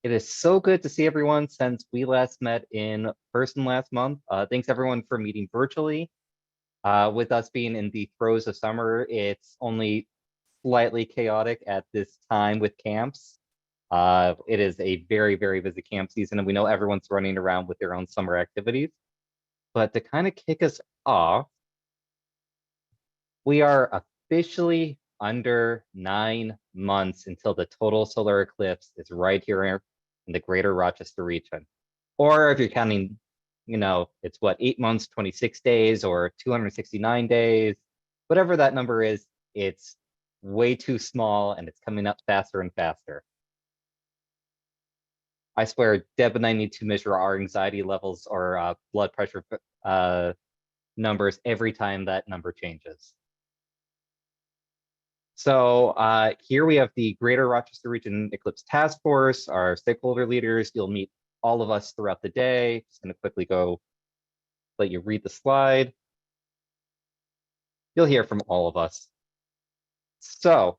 It is so good to see everyone since we last met in person last month. Thanks everyone for meeting virtually. With us being in the throes of summer, it's only slightly chaotic at this time with camps. It is a very, very busy camp season, and we know everyone's running around with their own summer activities. But to kind of kick us off, we are officially under 9 months until the total solar eclipse is right here in the Greater Rochester region. Or if you're counting, it's what, 8 months, 26 days, or 269 days, whatever that number is, it's way too small and it's coming up faster and faster. I swear, Deb and I need to measure our anxiety levels or blood pressure numbers every time that number changes. So here we have the Greater Rochester Region Eclipse Taskforce, our stakeholder leaders. You'll meet all of us throughout the day. Just going to quickly go let you read the slide. You'll hear from all of us. So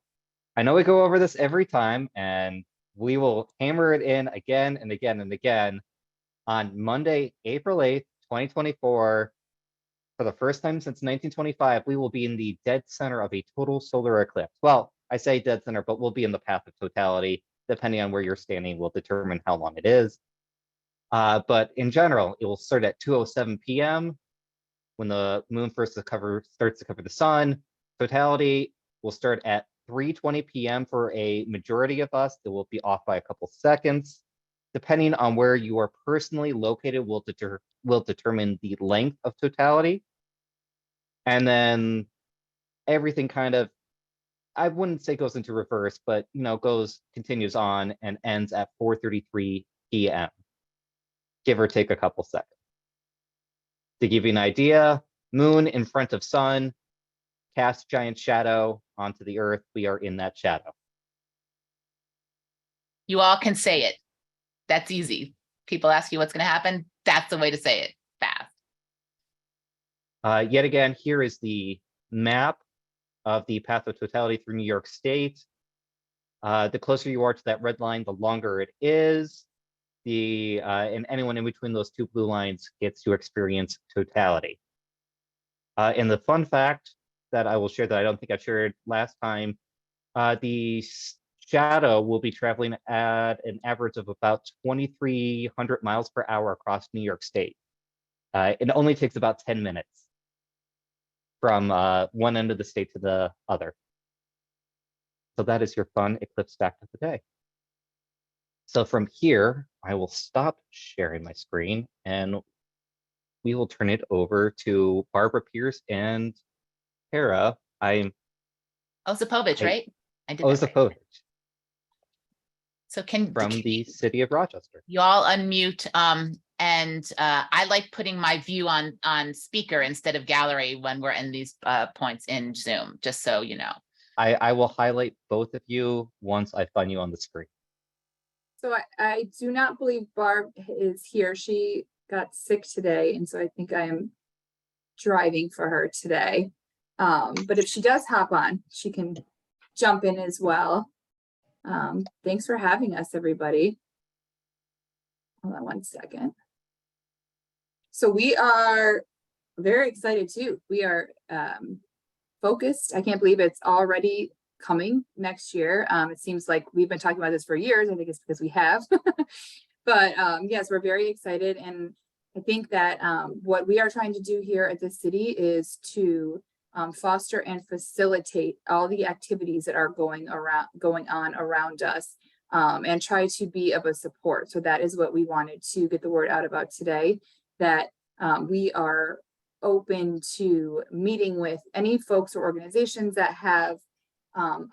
I know we go over this every time, and we will hammer it in again and again and again. On Monday, April 8th, 2024, for the first time since 1925, we will be in the dead center of a total solar eclipse. Well, I say dead center, but we'll be in the path of totality. Depending on where you're standing will determine how long it is. But in general, it will start at 2:07 p.m. when the moon starts to cover the sun. Totality will start at 3:20 p.m. for a majority of us. It will be off by a couple seconds. Depending on where you are personally located will determine the length of totality. And then everything kind of, I wouldn't say goes into reverse, but continues on and ends at 4:33 p.m. give or take a couple seconds. To give you an idea, moon in front of sun, cast giant shadow onto the earth. We are in that shadow. You all can say it. That's easy. People ask you what's going to happen. That's the way to say it fast. Yet again, here is the map of the path of totality through New York State. The closer you are to that red line, the longer it is. And anyone in between those two blue lines gets to experience totality. And the fun fact that I will share that I don't think I shared last time, the shadow will be traveling at an average of about 2,300 miles per hour across New York State. It only takes about 10 minutes from one end of the state to the other. So that is your fun eclipse fact of the day. So from here, I will stop sharing my screen and we will turn it over to Barbara Pierce and Tara. Osipovich, right? I did Osipovich. Right. So from the city of Rochester. You all unmute. And I like putting my view on speaker instead of gallery when we're in these points in Zoom, just so you know. I will highlight both of you once I find you on the screen. So I do not believe Barb is here. She got sick today, and so I think I am driving for her today. But if she does hop on, she can jump in as well. Thanks for having us, everybody. Hold on one second. So we are very excited too. We are focused. I can't believe it's already coming next year. It seems like we've been talking about this for years. I think it's because we have. But yes, we're very excited. And I think that what we are trying to do here at the city is to foster and facilitate all the activities that are going on around us, and try to be of a support. So that is what we wanted to get the word out about today, that we are open to meeting with any folks or organizations that have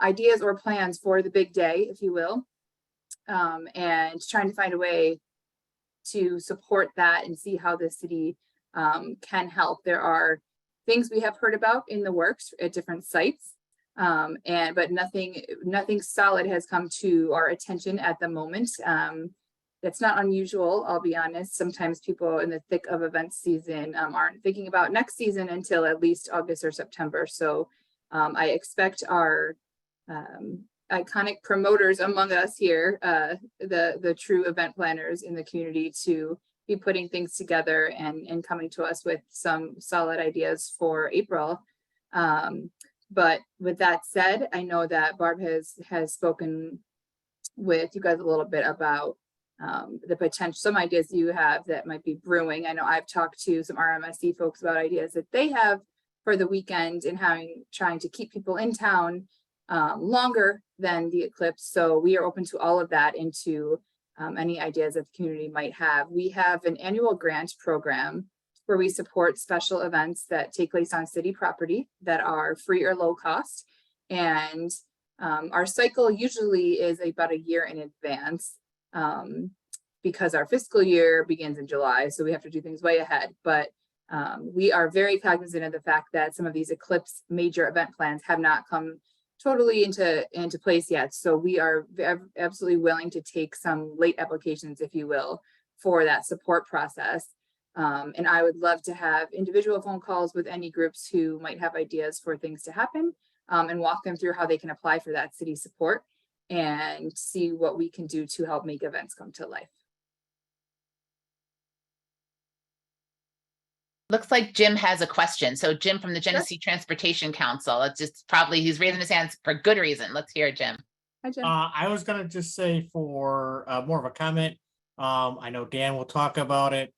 ideas or plans for the big day, if you will, and trying to find a way to support that and see how the city can help. There are things we have heard about in the works at different sites, but nothing solid has come to our attention at the moment. That's not unusual, I'll be honest. Sometimes people in the thick of event season aren't thinking about next season until at least August or September. So I expect our iconic promoters among us here, the true event planners in the community, to be putting things together and coming to us with some solid ideas for April. But with that said, I know that Barb has spoken with you guys a little bit about the potential, some ideas you have that might be brewing. I know I've talked to some RMSC folks about ideas that they have for the weekend and trying to keep people in town longer than the eclipse. So we are open to all of that and to any ideas that the community might have. We have an annual grant program where we support special events that take place on city property that are free or low cost. And our cycle usually is about a year in advance because our fiscal year begins in July. So we have to do things way ahead. But we are very cognizant of the fact that some of these eclipse major event plans have not come totally into place yet. So we are absolutely willing to take some late applications, if you will, for that support process. And I would love to have individual phone calls with any groups who might have ideas for things to happen and walk them through how they can apply for that city support and see what we can do to help make events come to life. Looks like Jim has a question. So Jim from the Genesee Transportation Council, it's just probably, he's raising his hands for good reason. Let's hear it, Jim. Hi, Jim. I was gonna just say for more of a comment, I know Dan will talk about it.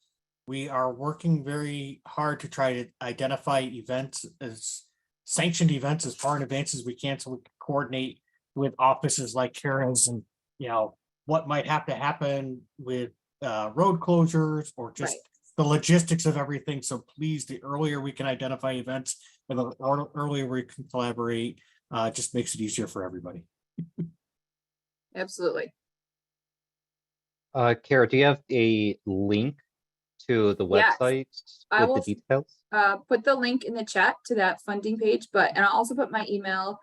We are working very hard to try to identify events as sanctioned events as far in advance as we can, so we can coordinate with offices like Kara's and, you know, what might have to happen with road closures or just the logistics of everything. So please, the earlier we can identify events and the earlier we can collaborate, just makes it easier for everybody. Absolutely. Kara, do you have a link to the Yes, website I with will the details? Put the link in the chat to that funding page, and I'll also put my email.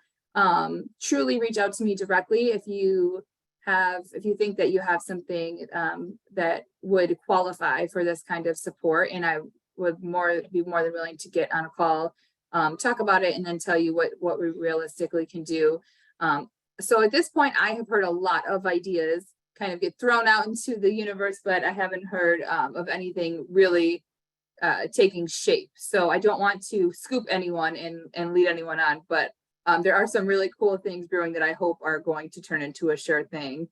Truly reach out to me directly if you think that you have something that would qualify for this kind of support, and I would be more than willing to get on a call, talk about it, and then tell you what we realistically can do. So at this point, I have heard a lot of ideas kind of get thrown out into the universe, but I haven't heard of anything really taking shape. So I don't want to scoop anyone and lead anyone on, but there are some really cool things brewing that I hope are going to turn into a sure thing.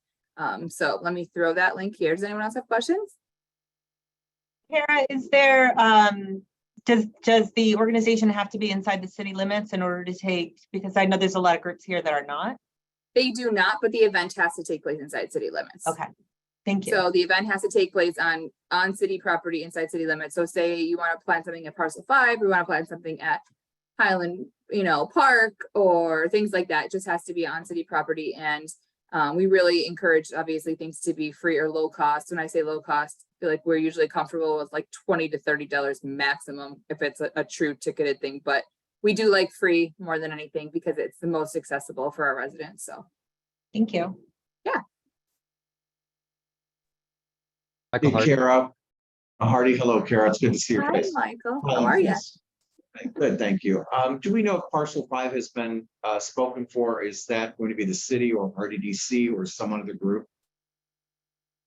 So let me throw that link here. Does anyone else have questions? Kara, is there, does the organization have to be inside the city limits in order to take, because I know there's a lot of groups here that are not. They do not, but the event has to take place inside city limits. Okay, thank you. So the event has to take place on city property inside city limits. So say you want to plan something at Parcel 5, we want to plan something at Highland, Park or things like that. It just has to be on city property. And we really encourage, obviously, things to be free or low cost. When I say low cost, I feel like we're usually comfortable with like $20 to $30 maximum if it's a true ticketed thing. But we do like free more than anything because it's the most accessible for our residents. So thank you. Yeah. Michael Hey, Hardy. Kara. Hardy, hello, Kara. It's good to see your hi, face. Michael. How are you? Yes. Good, thank you. Do we know if Parcel 5 has been spoken for? Is that going to be the city or RDDC or some other group?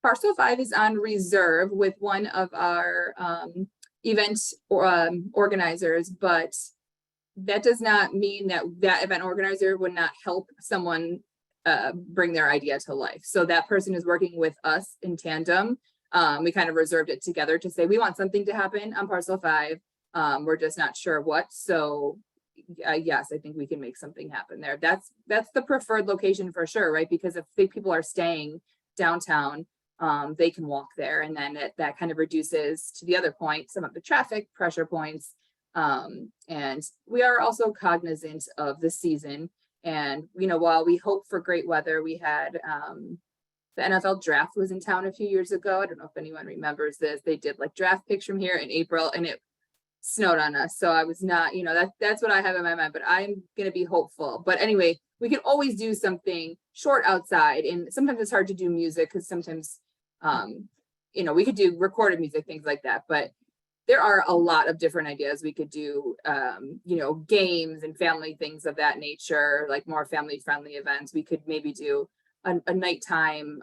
Parcel 5 is on reserve with one of our event organizers, but that does not mean that event organizer would not help someone bring their idea to life. So that person is working with us in tandem. We kind of reserved it together to say, we want something to happen on Parcel 5. We're just not sure what. So yes, I think we can make something happen there. That's the preferred location for sure, right? Because if people are staying downtown, they can walk there, and then that kind of reduces, to the other point, some of the traffic pressure points. And we are also cognizant of the season. And, while we hope for great weather, we had the NFL draft was in town a few years ago. I don't know if anyone remembers this. They did like draft picks from here in April, and it snowed on us. So I was not, that's what I have in my mind, but I'm going to be hopeful. But anyway, we can always do something short outside. And sometimes it's hard to do music because sometimes, we could do recorded music, things like that. But there are a lot of different ideas we could do, games and family things of that nature, like more family friendly events. We could maybe do a nighttime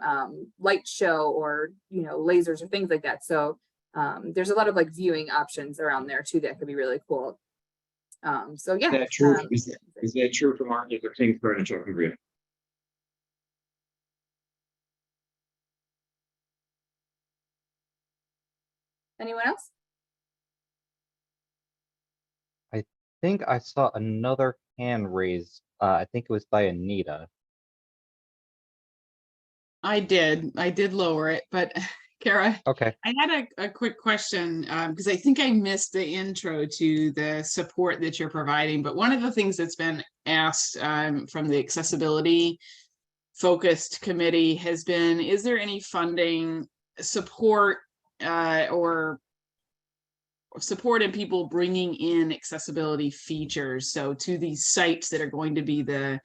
light show, or lasers or things like that. So there's a lot of like viewing options around there too that could be really cool. So yeah. Is that true? Is that true for Martin Luther King's furniture? Anyone else? I think I saw another hand raised. I think it was by Anita. I did lower it, but Kara, Okay. I had a quick question, because I think I missed the intro to the support that you're providing, but one of the things that's been asked from the accessibility focused committee has been, is there any funding support or support in people bringing in accessibility features? So to these sites that are going to be the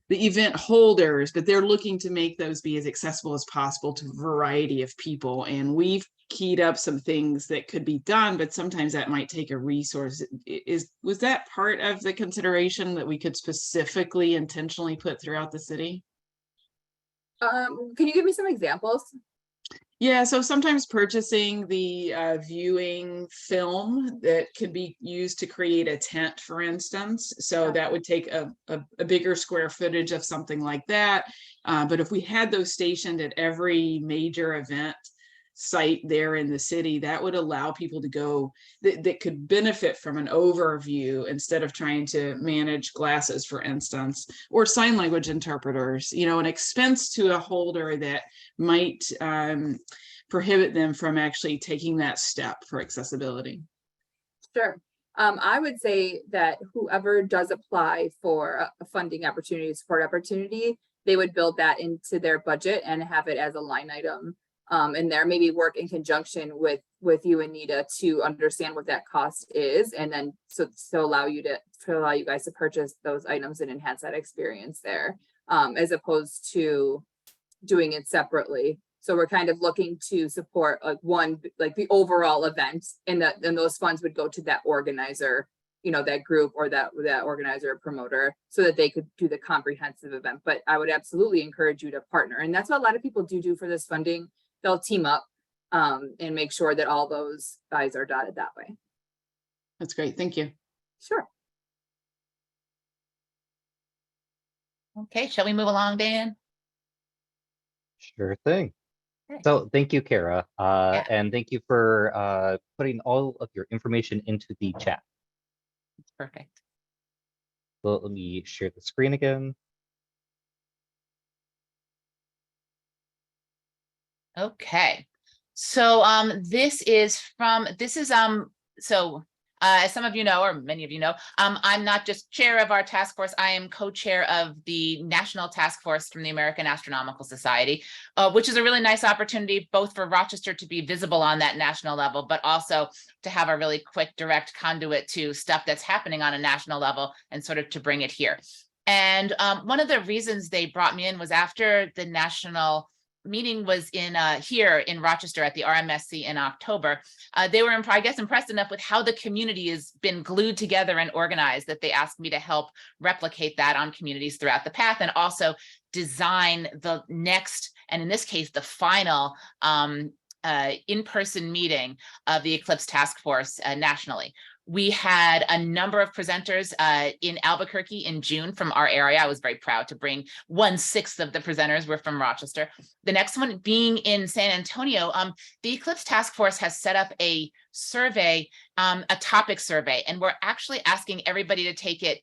event holders, but they're looking to make those be as accessible as possible to a variety of people. And we've keyed up some things that could be done, but sometimes that might take a resource. Was that part of the consideration that we could specifically intentionally put throughout the city? Can you give me some examples? Yeah, so sometimes purchasing the viewing film that could be used to create a tent, for instance. So that would take a bigger square footage of something like that. But if we had those stationed at every major event site there in the city, that would allow people to go that could benefit from an overview instead of trying to manage glasses, for instance, or sign language interpreters, an expense to a holder that might prohibit them from actually taking that step for accessibility. Sure. I would say that whoever does apply for a funding opportunity, support opportunity, they would build that into their budget and have it as a line item in there. Maybe work in conjunction with you, Anita, to understand what that cost is, and then so allow you guys to purchase those items and enhance that experience there, as opposed to doing it separately. So we're kind of looking to support like the overall event, and those funds would go to that organizer, that group or that organizer or promoter, so that they could do the comprehensive event. But I would absolutely encourage you to partner. And that's what a lot of people do for this funding. They'll team up and make sure that all those I's are dotted that way. That's great. Thank you. Sure. Okay, shall we move along, Dan? Sure thing. Okay. So thank you, Kara. Yeah. And thank you for putting all of your information into the chat. Perfect. So let me share the screen again. Okay. So as some of you know, or many of you know, I'm not just chair of our task force, I am co-chair of the National Task Force from the American Astronomical Society, which is a really nice opportunity both for Rochester to be visible on that national level, but also to have a really quick, direct conduit to stuff that's happening on a national level and sort of to bring it here. And one of the reasons they brought me in was after the national meeting was here in Rochester at the RMSC in October. They were, I guess, impressed enough with how the community has been glued together and organized that they asked me to help replicate that on communities throughout the path, and also design the next, and in this case, the final in-person meeting of the Eclipse Task Force nationally. We had a number of presenters in Albuquerque in June from our area. I was very proud to bring 1/6 of the presenters were from Rochester. The next one being in San Antonio, the Eclipse Task Force has set up a survey, a topic survey, and we're actually asking everybody to take it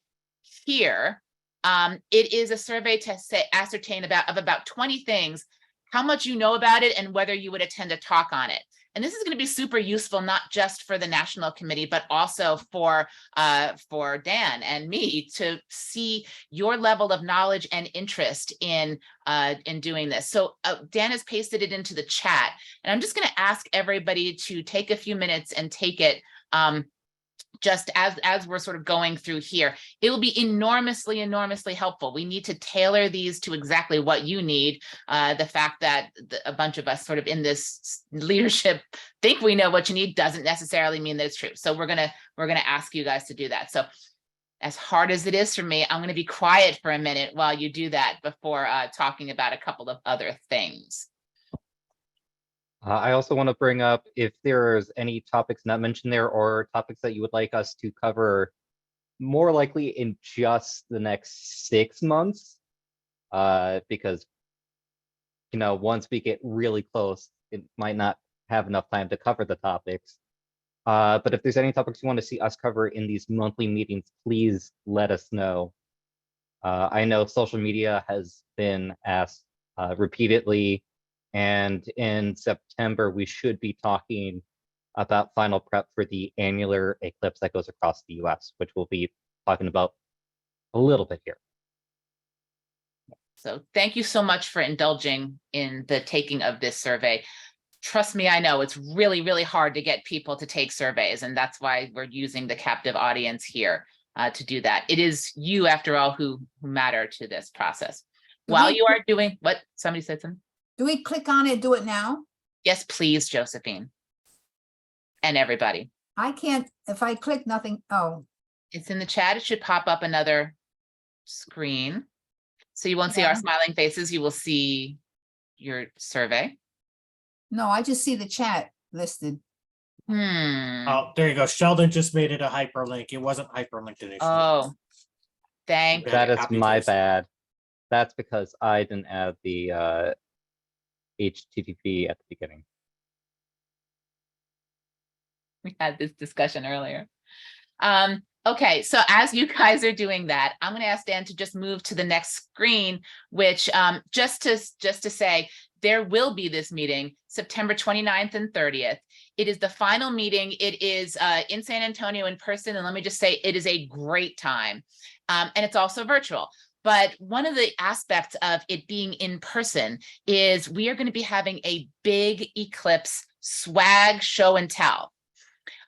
here. It is a survey to ascertain about 20 things, how much you know about it and whether you would attend a talk on it. And this is going to be super useful, not just for the national committee, but also for Dan and me to see your level of knowledge and interest in doing this. So Dan has pasted it into the chat, and I'm just going to ask everybody to take a few minutes and take it just as we're sort of going through here, it will be enormously helpful. We need to tailor these to exactly what you need. The fact that a bunch of us sort of in this leadership think we know what you need doesn't necessarily mean that it's true. So we're gonna ask you guys to do that. So as hard as it is for me, I'm gonna be quiet for a minute while you do that before talking about a couple of other things. I also want to bring up if there's any topics not mentioned there or topics that you would like us to cover more likely in just the next 6 months, because, you know, once we get really close, it might not have enough time to cover the topics. But if there's any topics you want to see us cover in these monthly meetings, please let us know. I know social media has been asked repeatedly. And in September, we should be talking about final prep for the annular eclipse that goes across the US, which we'll be talking about a little bit here. So thank you so much for indulging in the taking of this survey. Trust me, I know it's really hard to get people to take surveys, and that's why we're using the captive audience here to do that. It is you, after all, who matter to this process. While you are doing what? Somebody said something. Do we click on it, do it now? Yes, please, Josephine. And everybody. I can't, if I click nothing, oh, It's in the chat. It should pop up another screen. So you won't see our Yeah. smiling faces. You will see your survey. no, I just see the chat listed. Oh, there you go. Sheldon just made it a hyperlink. It wasn't hyperlinked initially. Oh, thank you. That is copy my paste. bad. That's because I didn't add the HTTP at the beginning. We had this discussion earlier. Okay, so as you guys are doing that, I'm going to ask Dan to just move to the next screen, which just to say, there will be this meeting September 29th and 30th. It is the final meeting. It is in San Antonio in person. And let me just say, it is a great time. And it's also virtual. But one of the aspects of it being in person is we are going to be having a big eclipse swag show and tell.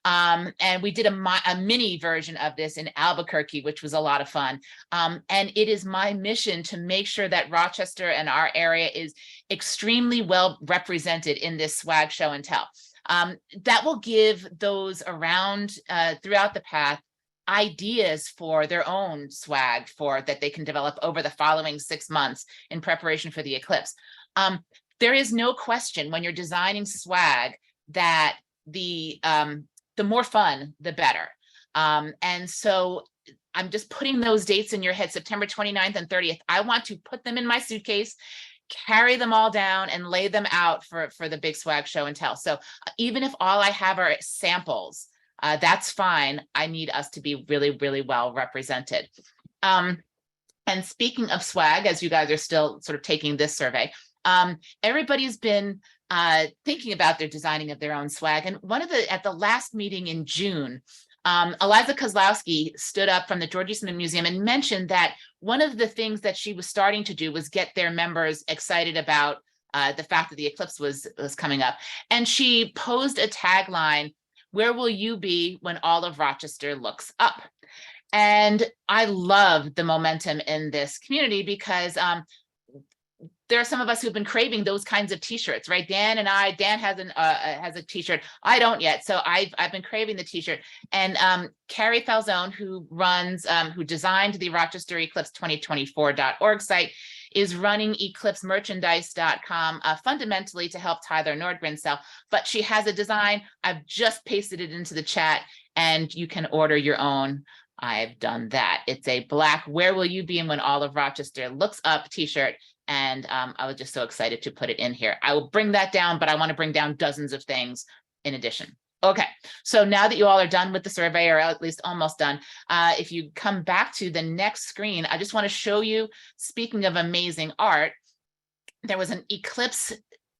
And we did a mini version of this in Albuquerque, which was a lot of fun. And it is my mission to make sure that Rochester and our area is extremely well represented in this swag show and tell. That will give those around throughout the path ideas for their own swag that they can develop over the following 6 months in preparation for the eclipse. There is no question when you're designing swag that the more fun, the better. And so I'm just putting those dates in your head, September 29th and 30th. I want to put them in my suitcase, carry them all down and lay them out for the big swag show and tell. So even if all I have are samples, that's fine. I need us to be really well represented. And speaking of swag, as you guys are still sort of taking this survey, everybody's been thinking about their designing of their own swag. And at the last meeting in June, Eliza Kozlowski stood up from the George Eastman Museum and mentioned that one of the things that she was starting to do was get their members excited about the fact that the eclipse was coming up. And she posed a tagline, "Where will you be when all of Rochester looks up?" And I love the momentum in this community because there are some of us who've been craving those kinds of t-shirts, right? Dan has a t-shirt. I don't yet. So I've been craving the t-shirt. And Carrie Falzone, who designed the Rochester Eclipse 2024.org site, is running eclipsemerchandise.com fundamentally to help Tyler Nordgren sell. But she has a design. I've just pasted it into the chat and you can order your own. I've done that. It's a black "Where will you be when all of Rochester looks up" t-shirt. And I was just so excited to put it in here. I will bring that down, but I want to bring down dozens of things in addition. Okay, so now that you all are done with the survey, or at least almost done, if you come back to the next screen, I just want to show you, speaking of amazing art, there was an eclipse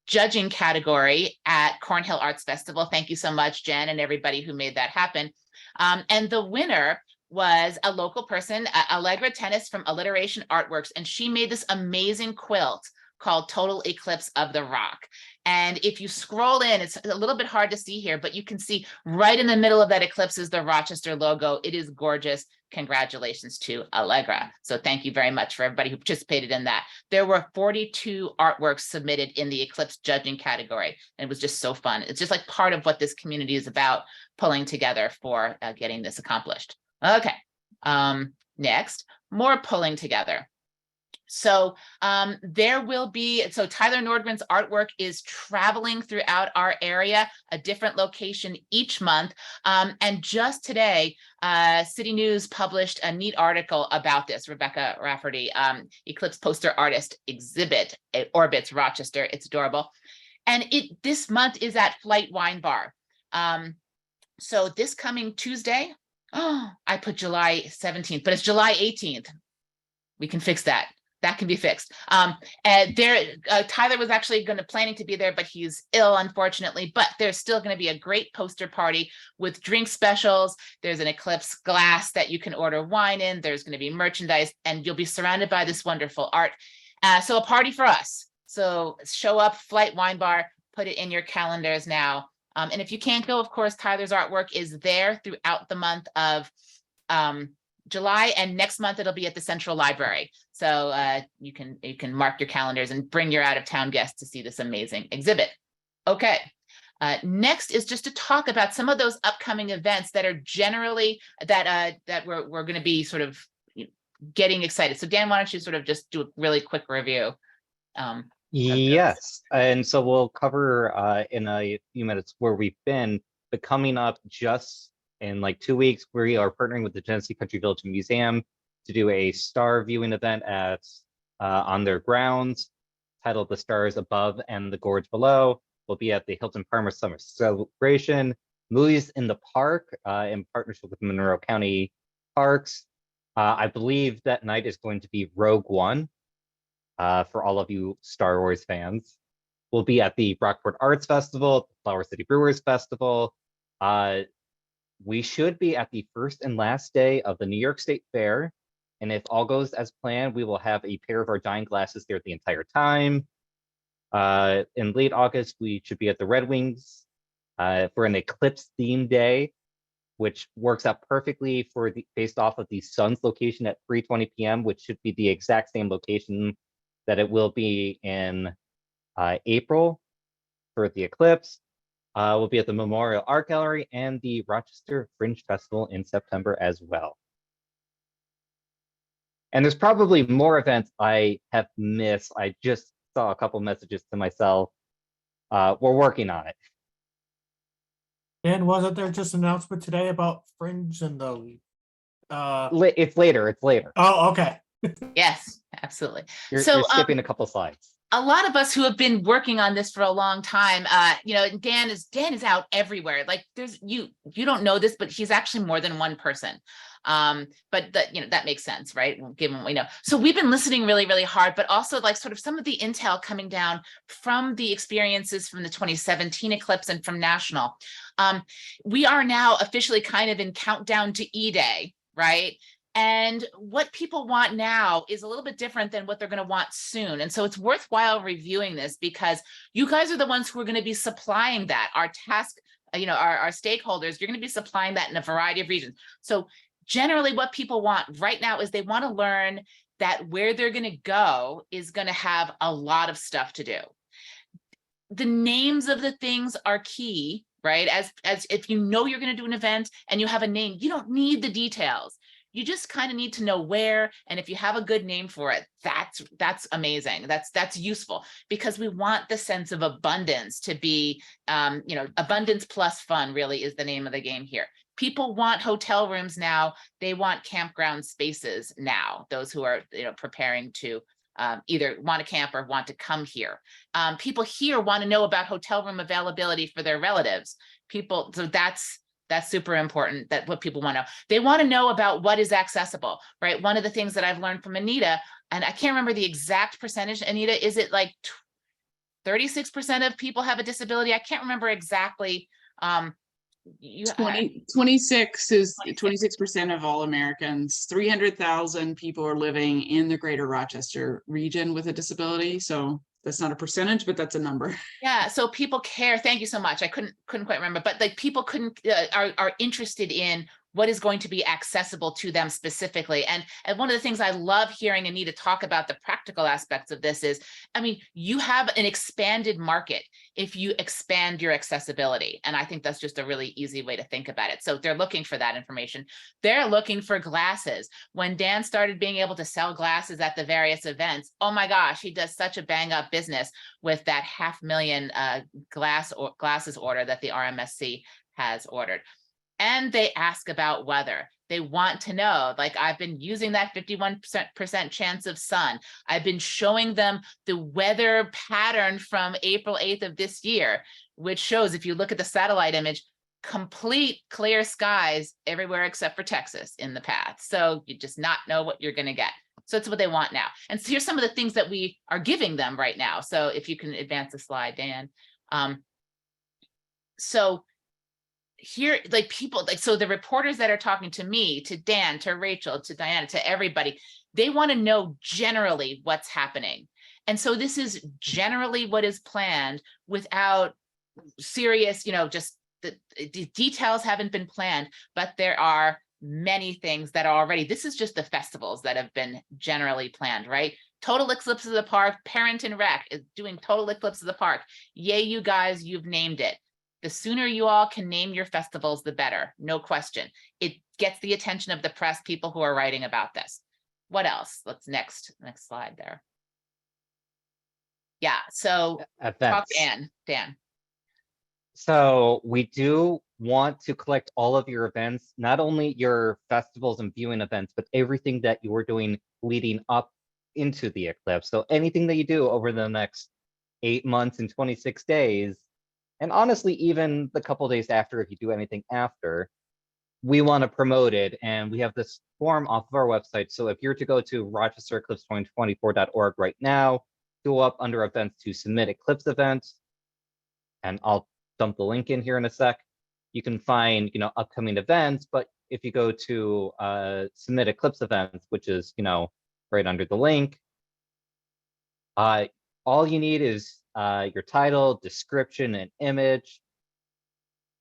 judging category at Cornhill Arts Festival. Thank you so much, Jen, and everybody who made that happen. And the winner was a local person, Allegra Tennis from Alliteration Artworks, and she made this amazing quilt called Total Eclipse of the Rock. And if you scroll in, it's a little bit hard to see here, but you can see right in the middle of that eclipse is the Rochester logo. It is gorgeous. Congratulations to Allegra. So thank you very much for everybody who participated in that. There were 42 artworks submitted in the eclipse judging category. And it was just so fun. It's just like part of what this community is about, pulling together for getting this accomplished. Okay, next, more pulling together. So there will be, so Tyler Nordgren's artwork is traveling throughout our area, a different location each month. And just today, City News published a neat article about this. Rebecca Rafferty, Eclipse poster artist exhibit, it orbits Rochester. It's adorable. And this month is at Flight Wine Bar. So this coming Tuesday, oh, I put July 17th, but it's July 18th. We can fix that. That can be fixed. And Tyler was actually planning to be there, but he's ill, unfortunately. But there's still going to be a great poster party with drink specials. There's an Eclipse glass that you can order wine in. There's going to be merchandise, and you'll be surrounded by this wonderful art. So a party for us. So show up, Flight Wine Bar, put it in your calendars now. And if you can't go, of course, Tyler's artwork is there throughout the month of July, and next month it'll be at the Central Library. So you can mark your calendars and bring your out-of-town guests to see this amazing exhibit. Okay, next is just to talk about some of those upcoming events that are generally that we're going to be sort of getting excited. So Dan, why don't you sort of just do a really quick review? Yes, and so we'll cover in a few minutes where we've been, but coming up just in like 2 weeks, we are partnering with the Genesee Country Village Museum to do a star viewing event at on their grounds titled The Stars Above and the Gorge Below. We'll be at the Hilton Farmer Summer Celebration. Movies in the Park in partnership with Monroe County Parks. I believe that night is going to be Rogue One for all of you Star Wars fans. We'll be at the Brockport Arts Festival, the Flower City Brewers Festival. We should be at the first and last day of the New York State Fair. And if all goes as planned, we will have a pair of our giant glasses there the entire time. In late August, we should be at the Red Wings for an eclipse theme day, which works out perfectly for based off of the sun's location at 3:20 p.m., which should be the exact same location that it will be in April for the eclipse. We'll be at the Memorial Art Gallery and the Rochester Fringe Festival in September as well. And there's probably more events I have missed. I just saw a couple messages to myself. We're working on it. And wasn't there just an announcement today about Fringe and the It's later. It's later. Oh, okay. Yes, absolutely. You're So, skipping a couple slides. a lot of us who have been working on this for a long time, Dan is out everywhere. Like you don't know this, but he's actually more than one person. But that makes sense, right? Given what we know. So we've been listening really, really hard, but also like sort of some of the intel coming down from the experiences from the 2017 eclipse and from national. We are now officially kind of in countdown to E-Day, right? And what people want now is a little bit different than what they're going to want soon. And so it's worthwhile reviewing this because you guys are the ones who are going to be supplying that. Our task, our stakeholders, you're going to be supplying that in a variety of regions. So generally what people want right now is they want to learn that where they're going to go is going to have a lot of stuff to do. The names of the things are key, right? As if you know you're going to do an event and you have a name, you don't need the details. You just kind of need to know where, and if you have a good name for it, that's amazing. That's useful because we want the sense of abundance to be, abundance plus fun really is the name of the game here. People want hotel rooms now. They want campground spaces now. Those who are, preparing to either want to camp or want to come here. People here want to know about hotel room availability for their relatives. So that's super important, that what people want to know. They want to know about what is accessible, right? One of the things that I've learned from Anita, and I can't remember the exact percentage, Anita, is it like 36% of people have a disability? I can't remember exactly. 26% of all Americans. 300,000 people are living in the Greater Rochester region with a disability. So That's not a percentage, but that's a number. Yeah, so people care. Thank you so much. I couldn't quite remember, but like people are interested in what is going to be accessible to them specifically. And one of the things I love hearing Anita talk about the practical aspects of this is, I mean, you have an expanded market if you expand your accessibility. And I think that's just a really easy way to think about it. So they're looking for that information. They're looking for glasses. When Dan started being able to sell glasses at the various events, oh my gosh, he does such a bang up business with that 500,000 glasses order that the RMSC has ordered. And they ask about weather. They want to know, like, I've been using that 51% chance of sun. I've been showing them the weather pattern from April 8th of this year, which shows, if you look at the satellite image, complete clear skies everywhere except for Texas in the path. So you just not know what you're going to get. So it's what they want now. And so here's some of the things that we are giving them right now. So if you can advance the slide, Dan. So here, like people, like, so the reporters that are talking to me, to Dan, to Rachel, to Diana, to everybody, they want to know generally what's happening. And so this is generally what is planned without serious, just the details haven't been planned, but there are many things that are already, this is just the festivals that have been generally planned, right? Total Eclipse of the Park, Parent and Rec is doing Total Eclipse of the Park. Yay, you guys, you've named it. The sooner you all can name your festivals, the better, no question. It gets the attention of the press, people who are writing about this. What else? Let's next slide there. Yeah, so talk Events. Dan. So we do want to collect all of your events, not only your festivals and viewing events, but everything that you are doing leading up into the eclipse. So anything that you do over the next 8 months and 26 days, and honestly, even the couple days after, if you do anything after, we want to promote it. And we have this form off of our website. So if you're to go to rochestereclipse2024.org right now, go up under events to submit eclipse events, and I'll dump the link in here in a sec. You can find, upcoming events, but if you go to submit eclipse events, which is, right under the link, all you need is your title, description, and image,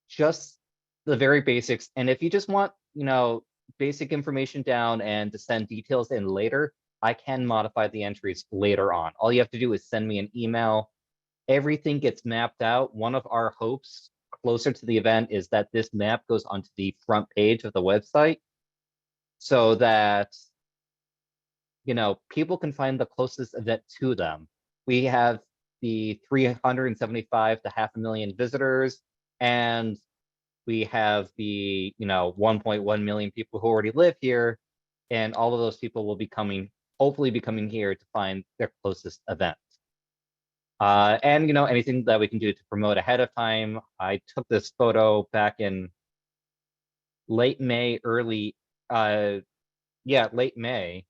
just the very basics. And if you just want, basic information down and to send details in later, I can modify the entries later on. All you have to do is send me an email. Everything gets mapped out. One of our hopes closer to the event is that this map goes onto the front page of the website so that, people can find the closest event to them. We have the 375 to 500,000 visitors, and we have the 1.1 million people who already live here, and all of those people will be hopefully be coming here to find their closest event. And anything that we can do to promote ahead of time. I took this photo back in late May, late May,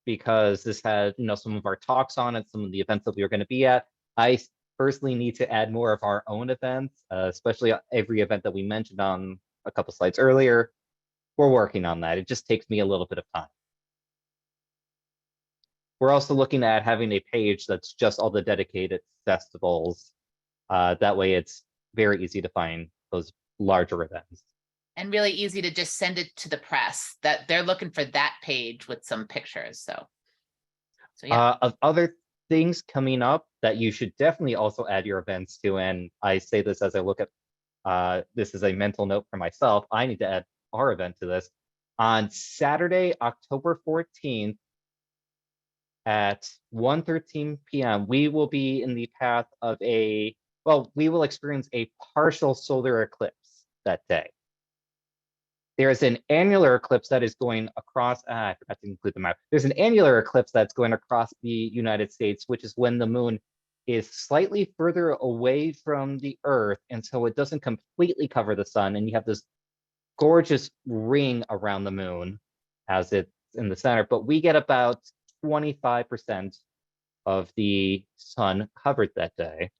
because this had some of our talks on it, some of the events that we were going to be at. I personally need to add more of our own events, especially every event that we mentioned on a couple slides earlier. We're working on that. It just takes me a little bit of time. We're also looking at having a page that's just all the dedicated festivals. That way it's very easy to find those larger events. And really easy to just send it to the press, that they're looking for that page with some pictures. So yeah. Of other things coming up that you should definitely also add your events to, and I say this as I look at, this is a mental note for myself, I need to add our event to this. On Saturday, October 14th, at 1:13 p.m., we will be in the path of we will experience a partial solar eclipse that day. There's an annular eclipse that is going across, I forgot to include the map. There's an annular eclipse that's going across the United States, which is when the moon is slightly further away from the Earth, and so it doesn't completely cover the sun, and you have this gorgeous ring around the moon as it's in the center, but we get about 25% of the sun covered that day,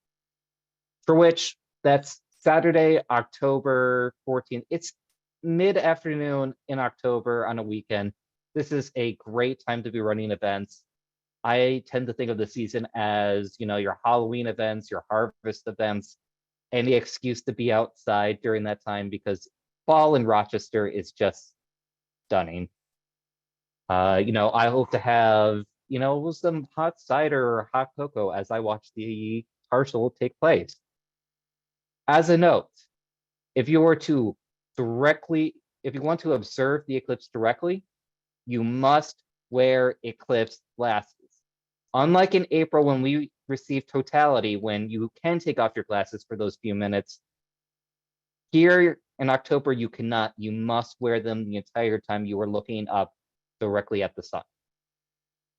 for which that's Saturday, October 14th. It's mid-afternoon in October on a weekend. This is a great time to be running events. I tend to think of the season as, your Halloween events, your harvest events, any excuse to be outside during that time, because fall in Rochester is just stunning. I hope to have, some hot cider or hot cocoa as I watch the partial take place. As a note, if you want to observe the eclipse directly, you must wear eclipse glasses. Unlike in April when we received totality, when you can take off your glasses for those few minutes, here in October you cannot. You must wear them the entire time you are looking up directly at the sun.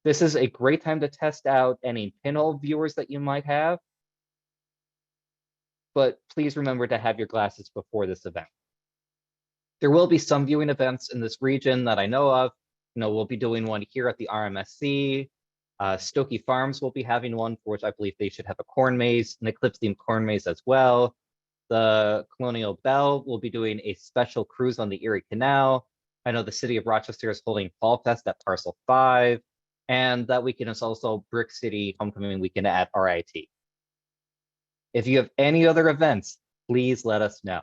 This is a great time to test out any pinhole viewers that you might have, but please remember to have your glasses before this event. There will be some viewing events in this region that I know of. We'll be doing one here at the RMSC. Stokey Farms will be having one, for which I believe they should have a corn maze, an eclipse themed corn maze as well. The Colonial Bell will be doing a special cruise on the Erie Canal. I know the city of Rochester is holding Fall Fest at Parcel 5. And that weekend is also Brick City Homecoming Weekend at RIT. If you have any other events, please let us know.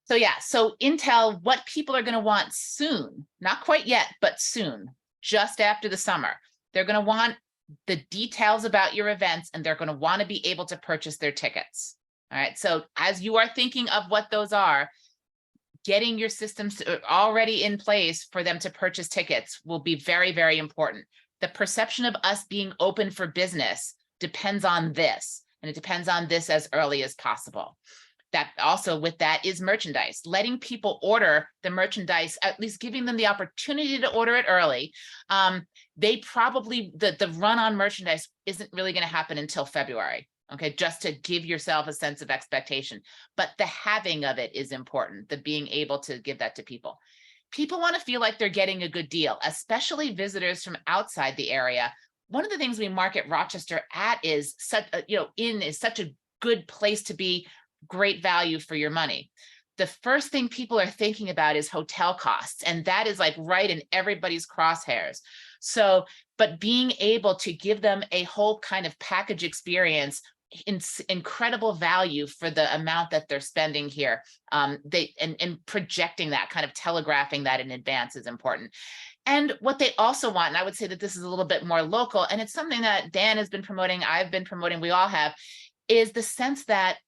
So yeah, so intel, what people are going to want soon, not quite yet, but soon, just after the summer. They're going to want the details about your events, and they're going to want to be able to purchase their tickets. All right, so as you are thinking of what those are, getting your systems already in place for them to purchase tickets will be very, very important. The perception of us being open for business depends on this, and it depends on this as early as possible. That also with that is merchandise, letting people order the merchandise, at least giving them the opportunity to order it early. They probably, the run on merchandise isn't really going to happen until February. Okay, just to give yourself a sense of expectation, but the having of it is important, the being able to give that to people. People want to feel like they're getting a good deal, especially visitors from outside the area. One of the things we market Rochester at is such a good place to be, great value for your money. The first thing people are thinking about is hotel costs, and that is like right in everybody's crosshairs. So, but being able to give them a whole kind of package experience, incredible value for the amount that they're spending here. And projecting that, kind of telegraphing that in advance is important. And what they also want, and I would say that this is a little bit more local, and it's something that Dan has been promoting, I've been promoting, we all have, is the sense that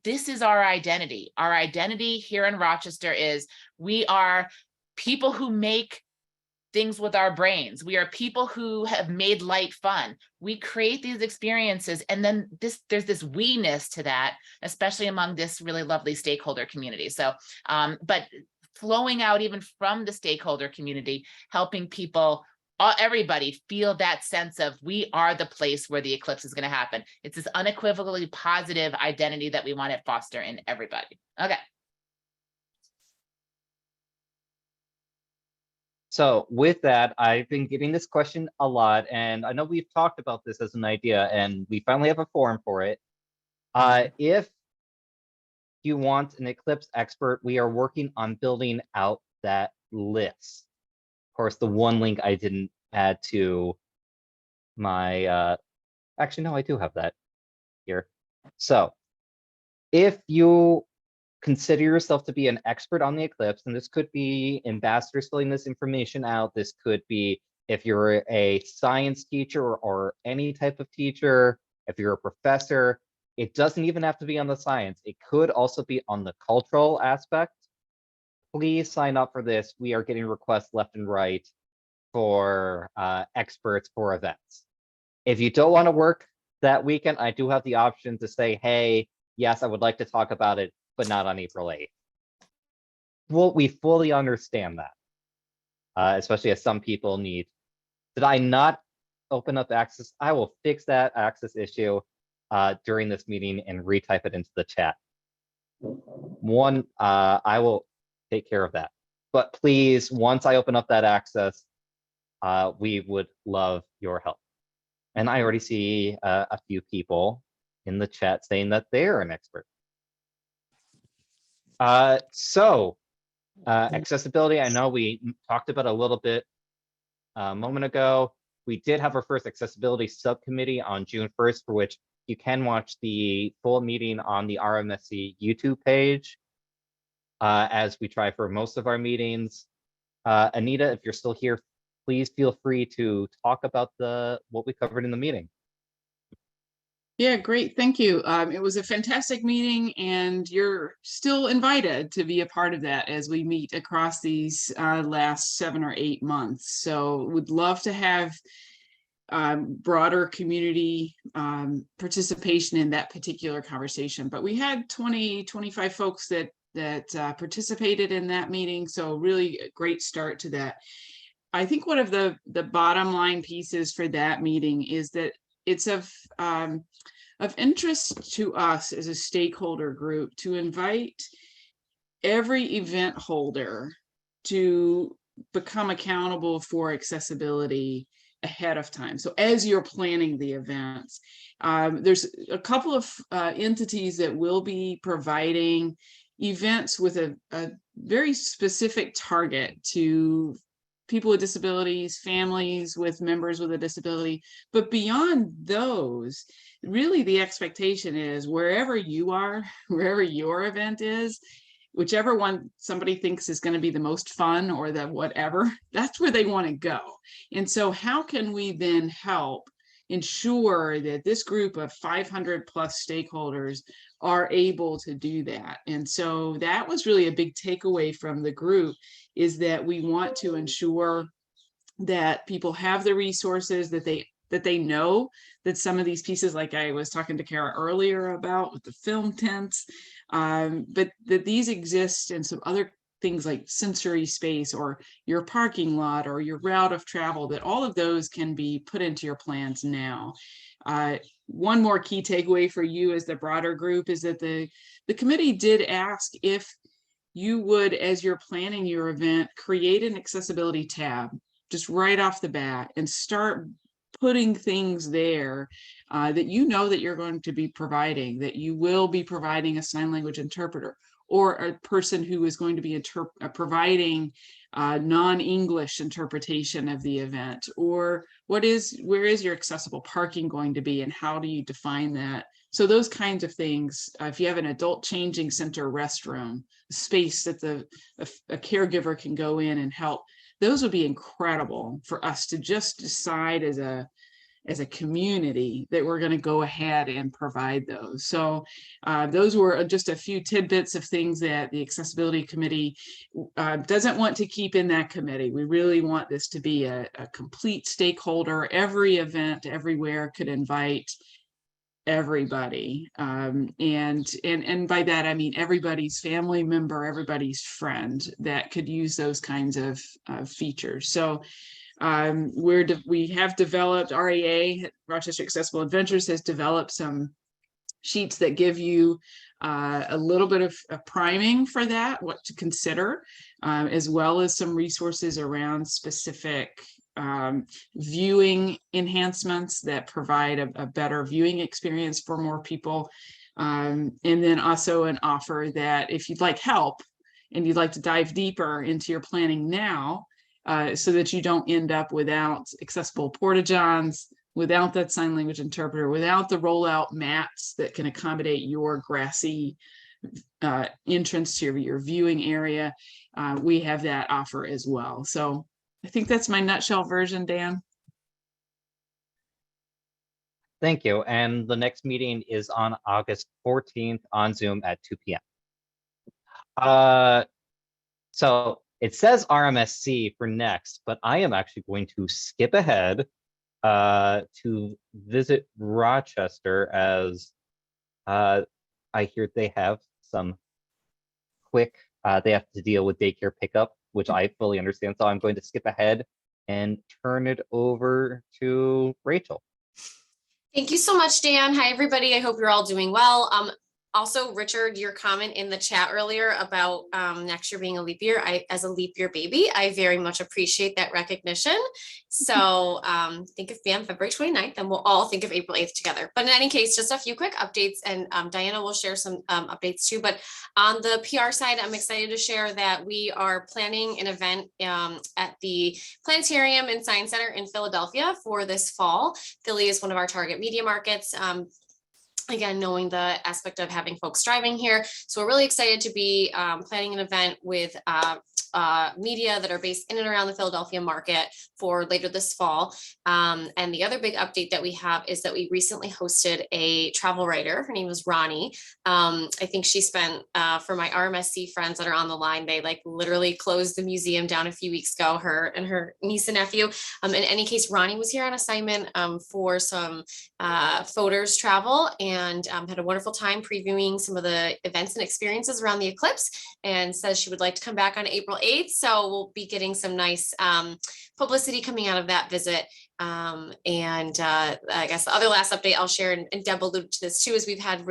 this is our identity. Our identity here in Rochester is we are people who make things with our brains. We are people who have made light fun. We create these experiences, and then there's this we-ness to that, especially among this really lovely stakeholder community. So, but flowing out even from the stakeholder community, helping people, everybody feel that sense of we are the place where the eclipse is going to happen. It's this unequivocally positive identity that we want to foster in everybody. Okay. So with that, I've been getting this question a lot, and I know we've talked about this as an idea, and we finally have a forum for it. If you want an eclipse expert, we are working on building out that list. Of course, the one link I didn't add to my, actually, no, I do have that here. So if you consider yourself to be an expert on the eclipse, and this could be ambassadors filling this information out. This could be if you're a science teacher or any type of teacher, if you're a professor. It doesn't even have to be on the science. It could also be on the cultural aspect. Please sign up for this. We are getting requests left and right for experts for events. If you don't want to work that weekend, I do have the option to say, hey, yes, I would like to talk about it, but not on April 8th. Well, we fully understand that, especially as some people need. Did I not open up access? I will fix that access issue during this meeting and retype it into the chat. I will take care of that. But please, once I open up that access, we would love your help. And I already see a few people in the chat saying that they're an expert. Accessibility, I know we talked about a little bit a moment ago. We did have our first accessibility subcommittee on June 1st, for which you can watch the full meeting on the RMSC YouTube page, as we try for most of our meetings. Anita, if you're still here, please feel free to talk about what we covered in the meeting. Yeah, great. Thank you. It was a fantastic meeting, and you're still invited to be a part of that as we meet across these last 7 or 8 months. So would love to have broader community participation in that particular conversation. But we had 20, 25 folks that participated in that meeting. So really a great start to that. I think one of the bottom line pieces for that meeting is that it's of interest to us as a stakeholder group to invite every event holder to become accountable for accessibility ahead of time. So as you're planning the events, there's a couple of entities that will be providing events with a very specific target to people with disabilities, families with members with a disability. But beyond those, really the expectation is wherever you are, wherever your event is, whichever one somebody thinks is going to be the most fun or the whatever, that's where they want to go. And so how can we then help ensure that this group of 500 plus stakeholders are able to do that? And so that was really a big takeaway from the group, is that we want to ensure that people have the resources, that they know that some of these pieces, like I was talking to Kara earlier about with the film tents, but that these exist in some other things like sensory space or your parking lot or your route of travel, that all of those can be put into your plans now. One more key takeaway for you as the broader group is that the committee did ask if you would, as you're planning your event, create an accessibility tab just right off the bat and start putting things there that you know that you're going to be providing, that you will be providing a sign language interpreter or a person who is going to be providing non-English interpretation of the event, or where is your accessible parking going to be and how do you define that? So those kinds of things, if you have an adult changing center restroom, space that a caregiver can go in and help, those would be incredible for us to just decide as a community that we're going to go ahead and provide those. So those were just a few tidbits of things that the Accessibility Committee doesn't want to keep in that committee. We really want this to be a complete stakeholder. Every event everywhere could invite everybody, and by that I mean everybody's family member, everybody's friend that could use those kinds of features. So we have developed, RAA, Rochester Accessible Adventures, has developed some sheets that give you a little bit of a priming for that, what to consider, as well as some resources around specific viewing enhancements that provide a better viewing experience for more people. And then also an offer that if you'd like help and you'd like to dive deeper into your planning now, so that you don't end up without accessible porta-johns, without that sign language interpreter, without the rollout mats that can accommodate your grassy entrance to your viewing area. We have that offer as well. So I think that's my nutshell version, Dan. Thank you. And the next meeting is on August 14th on Zoom at 2 p.m. So it says RMSC for next, but I am actually going to skip ahead to visit Rochester, as I hear they have some quick, they have to deal with daycare pickup, which I fully understand. So I'm going to skip ahead and turn it over to Rachel. Thank you so much, Dan. Hi, everybody. I hope you're all doing well. Also, Richard, your comment in the chat earlier about next year being a leap year, as a leap year baby, I very much appreciate that recognition. So think of BAM February 29th, and we'll all think of April 8th together. But in any case, just a few quick updates, and Diana will share some updates too. But on the PR side, I'm excited to share that we are planning an event at the Planetarium and Science Center in Philadelphia for this fall. Philly is one of our target media markets. Again, knowing the aspect of having folks driving here. So we're really excited to be planning an event with media that are based in and around the Philadelphia market for later this fall. And the other big update that we have is that we recently hosted a travel writer. Her name is Ronnie. I think she spent, for my RMSC friends that are on the line, they like literally closed the museum down a few weeks ago, her and her niece and nephew. In any case, Ronnie was here on assignment for some photos travel, and had a wonderful time previewing some of the events and experiences around the eclipse, and says she would like to come back on April 8th. So we'll be getting some nice publicity coming out of that visit. I guess the other last update I'll share, and Deb alluded to this too, is we've had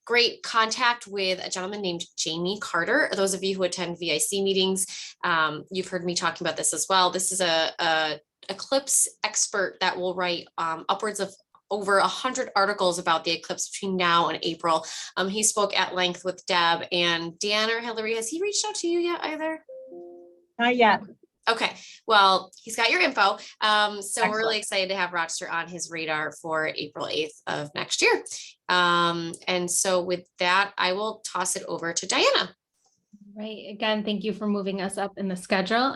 great contact with a gentleman named Jamie Carter. Those of you who attend VIC meetings, you've heard me talking about this as well. This is a eclipse expert that will write upwards of over 100 articles about the eclipse between now and April. He spoke at length with Deb and Dan or Hillary. Has he reached out to you yet either? Not yet. Okay, well, he's got your info. So Excellent. we're really excited to have Rochester on his radar for April 8th of next year. And so with that, I will toss it over to Diana. Right. Again, thank you for moving us up in the schedule.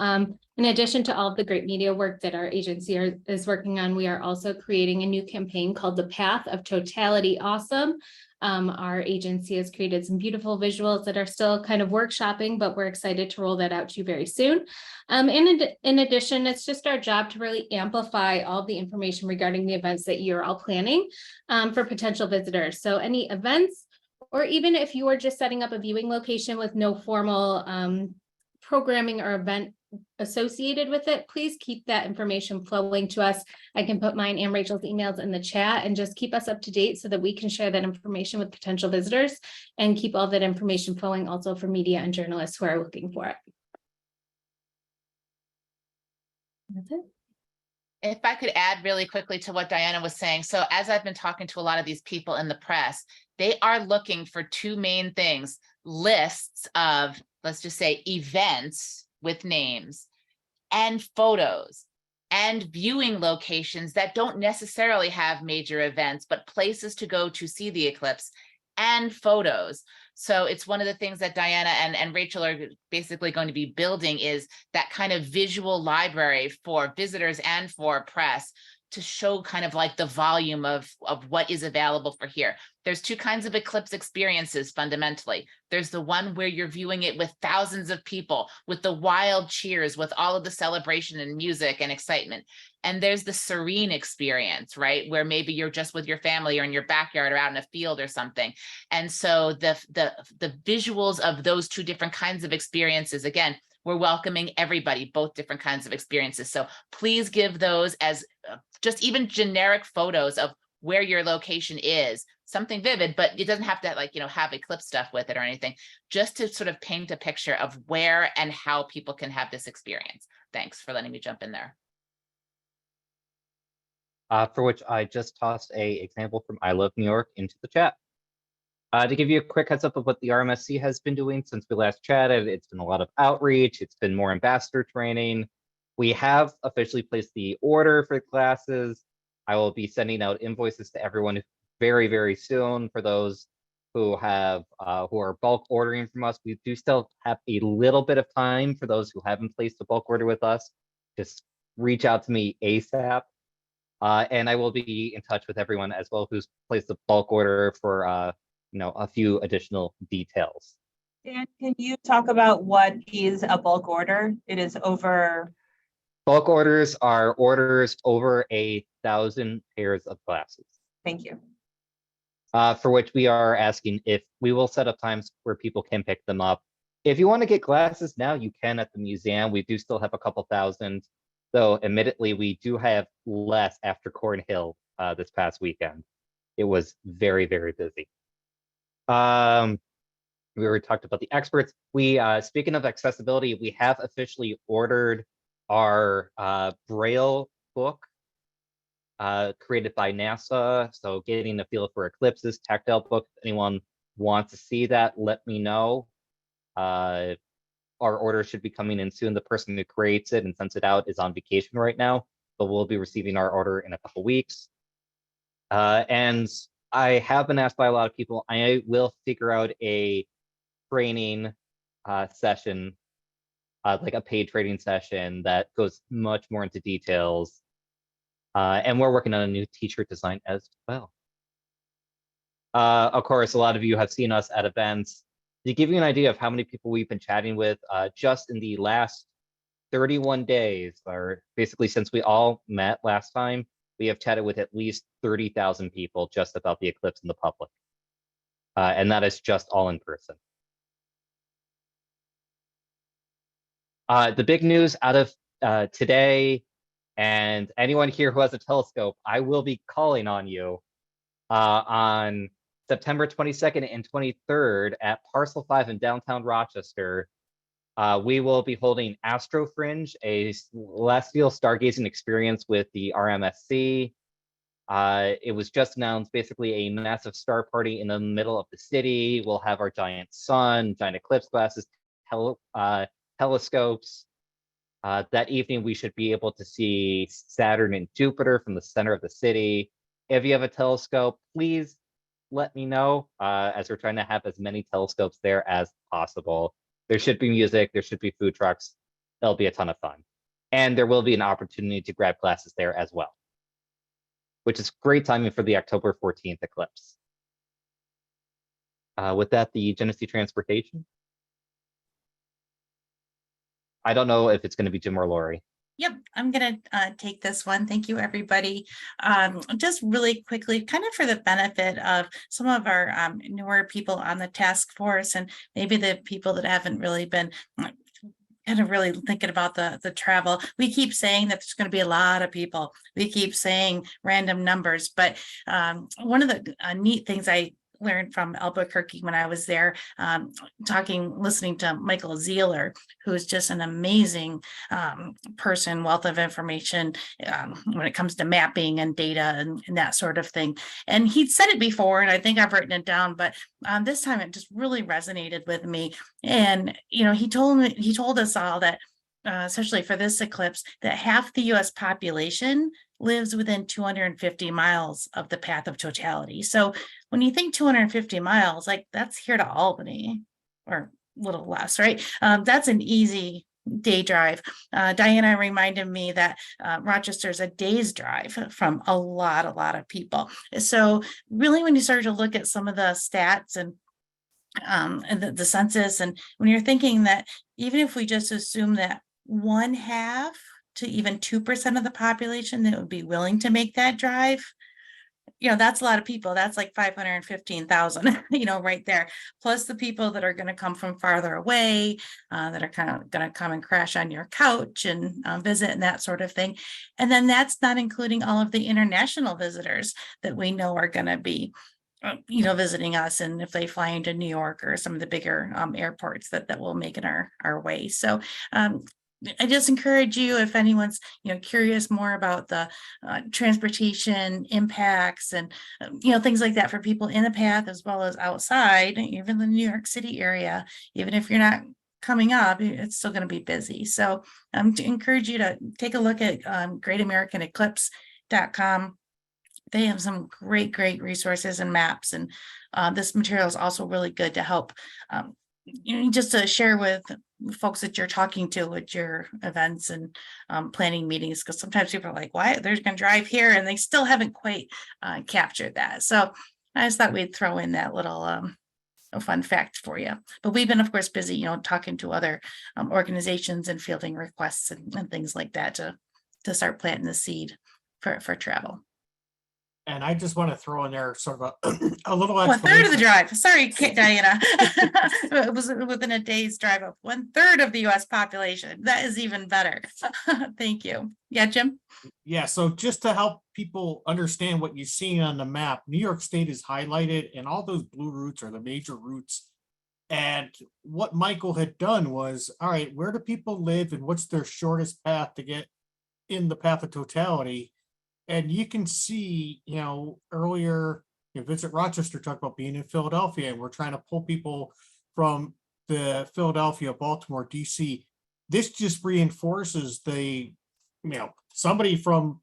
In addition to all of the great media work that our agency is working on, we are also creating a new campaign called The Path of Totality Awesome. Our agency has created some beautiful visuals that are still kind of workshopping, but we're excited to roll that out to you very soon. In addition, it's just our job to really amplify all the information regarding the events that you're all planning for potential visitors. So any events, or even if you are just setting up a viewing location with no formal programming or event associated with it, please keep that information flowing to us. I can put mine and Rachel's emails in the chat and just keep us up to date so that we can share that information with potential visitors and keep all that information flowing also for media and journalists who are looking for it. That's it. If I could add really quickly to what Diana was saying. So as I've been talking to a lot of these people in the press, they are looking for two main things: lists of, let's just say, events with names, and photos, and viewing locations that don't necessarily have major events, but places to go to see the eclipse, and photos. So it's one of the things that Diana and Rachel are basically going to be building, is that kind of visual library for visitors and for press to show kind of like the volume of what is available for here. There's two kinds of eclipse experiences fundamentally. There's the one where you're viewing it with thousands of people, with the wild cheers, with all of the celebration and music and excitement. And there's the serene experience, right? Where maybe you're just with your family or in your backyard or out in a field or something. And so the visuals of those two different kinds of experiences, again, we're welcoming everybody, both different kinds of experiences. So please give those as just even generic photos of where your location is, something vivid, but it doesn't have to have eclipse stuff with it or anything, just to sort of paint a picture of where and how people can have this experience. Thanks for letting me jump in there. For which I just tossed a example from I Love New York into the chat. To give you a quick heads up of what the RMSC has been doing since we last chatted, it's been a lot of outreach, it's been more ambassador training. We have officially placed the order for classes. I will be sending out invoices to everyone very, very soon. For those who have who are bulk ordering from us, we do still have a little bit of time for those who haven't placed a bulk order with us. Just reach out to me ASAP. And I will be in touch with everyone as well who's placed a bulk order for a few additional details. Dan, can you talk about what is a bulk order? It is over. Bulk orders are orders over 1,000 pairs of glasses. Thank you. For which we are asking if we will set up times where people can pick them up. If you want to get glasses now, you can at the museum. We do still have a couple thousand, though admittedly we do have less after Cornhill this past weekend. It was very, very busy. We already talked about the experts. We, speaking of accessibility, we have officially ordered our Braille book created by NASA. So getting a feel for eclipses, tactile book. If anyone wants to see that, let me know. Our order should be coming in soon. The person who creates it and sends it out is on vacation right now, but we'll be receiving our order in a couple weeks. And I have been asked by a lot of people, I will figure out a training session, like a paid training session that goes much more into details. And we're working on a new t-shirt design as well. Of course, a lot of you have seen us at events. To give you an idea of how many people we've been chatting with, just in the last 31 days, or basically since we all met last time, we have chatted with at least 30,000 people just about the eclipse in the public. And that is just all in person. The big news out of today, and anyone here who has a telescope, I will be calling on you on September 22nd and 23rd at Parcel 5 in downtown Rochester. We will be holding AstroFringe, a celestial stargazing experience with the RMSC. It was just announced, basically a massive star party in the middle of the city. We'll have our giant sun, giant eclipse glasses, telescopes. That evening, we should be able to see Saturn and Jupiter from the center of the city. If you have a telescope, please let me know, as we're trying to have as many telescopes there as possible. There should be music, there should be food trucks. It'll be a ton of fun. And there will be an opportunity to grab classes there as well, which is great timing for the October 14th eclipse. With that, the Genesee Transportation. I don't know if it's going to be Jim or Lori. Yep, I'm gonna take this one. Thank you, everybody. Just really quickly, kind of for the benefit of some of our newer people on the task force, and maybe the people that haven't really been kind of really thinking about the travel. We keep saying that there's going to be a lot of people. We keep saying random numbers, but one of the neat things I learned from Albuquerque when I was there, listening to Michael Zeeler, who's just an amazing person, wealth of information when it comes to mapping and data and that sort of thing. And he'd said it before, and I think I've written it down, but this time it just really resonated with me. And, you know, he told us all that, especially for this eclipse, that half the US population lives within 250 miles of the path of totality. So when you think 250 miles, like that's here to Albany or a little less, right? That's an easy day drive. Diana reminded me that Rochester's a day's drive from a lot of people. So really, when you start to look at some of the stats and the census, and when you're thinking that even if we just assume that 1/2 to even 2% of the population that would be willing to make that drive, you know, that's a lot of people. That's like 515,000, you know, right there. Plus the people that are going to come from farther away, that are kind of going to come and crash on your couch and visit and that sort of thing. And then that's not including all of the international visitors that we know are going to be you know, visiting us, and if they fly into New York or some of the bigger airports that will make it our way. So I just encourage you, if anyone's, you know, curious more about the transportation impacts and, you know, things like that for people in the path as well as outside, even the New York City area, even if you're not coming up, it's still going to be busy. So to encourage you to take a look at greatamericaneclipse.com. They have some great resources and maps, and this material is also really good to help, you know, just to share with folks that you're talking to at your events and planning meetings, because sometimes people are like, why they're going to drive here, and they still haven't quite captured that. So I just thought we'd throw in that little a fun fact for you. But we've been, of course, busy, you know, talking to other organizations and fielding requests and things like that to start planting the seed for travel. And I just want to throw in there sort of a little 1/3 of the explanation. drive. Sorry, Diana. It was within a day's drive of 1/3 of the US population. That is even better. Thank you. Yeah, Jim? Yeah, so just to help people understand what you see on the map, New York State is highlighted and all those blue routes are the major routes. And what Michael had done was, all right, where do people live and what's their shortest path to get in the path of totality? And you can see, earlier, Visit Rochester talked about being in Philadelphia, and we're trying to pull people from the Philadelphia, Baltimore, DC. This just reinforces somebody from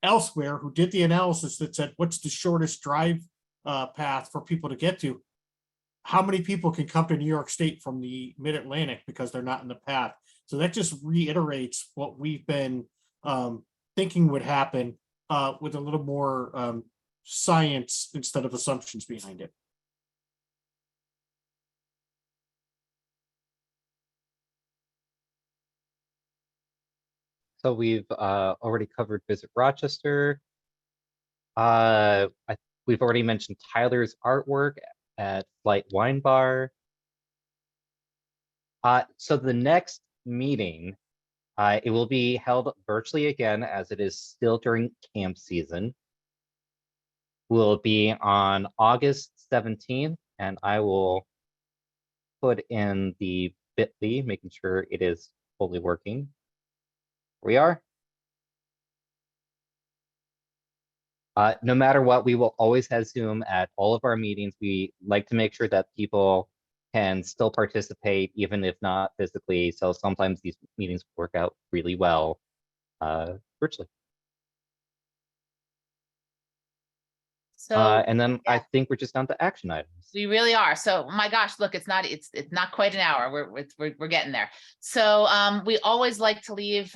elsewhere who did the analysis that said, what's the shortest drive path for people to get to? How many people can come to New York State from the mid-Atlantic because they're not in the path? So that just reiterates what we've been thinking would happen with a little more science instead of assumptions behind it. So we've already covered Visit Rochester. We've already mentioned Tyler's artwork at Flight Wine Bar. So the next meeting, it will be held virtually again, as it is still during camp season. Will be on August 17th, and I will put in the bit.ly, making sure it is fully working. We are. No matter what, we will always have Zoom at all of our meetings. We like to make sure that people can still participate, even if not physically. So sometimes these meetings work out really well virtually. So And then I think we're just down to action items. we really are. So my gosh, look, it's not quite an hour. We're getting there. So we always like to leave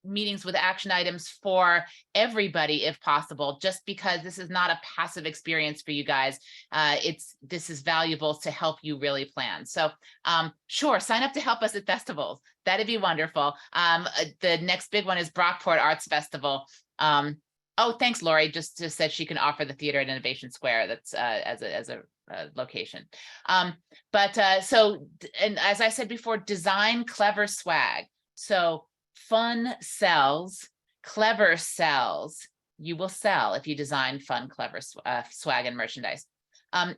meetings with action items for everybody if possible, just because this is not a passive experience for you guys. This is valuable to help you really plan. So sure, sign up to help us at festivals. That'd be wonderful. The next big one is Brockport Arts Festival. Oh, thanks, Lori. Just said she can offer the theater at Innovation Square. That's as a location. So, and as I said before, design clever swag. So fun sells, clever sells. You will sell if you design fun, clever swag and merchandise.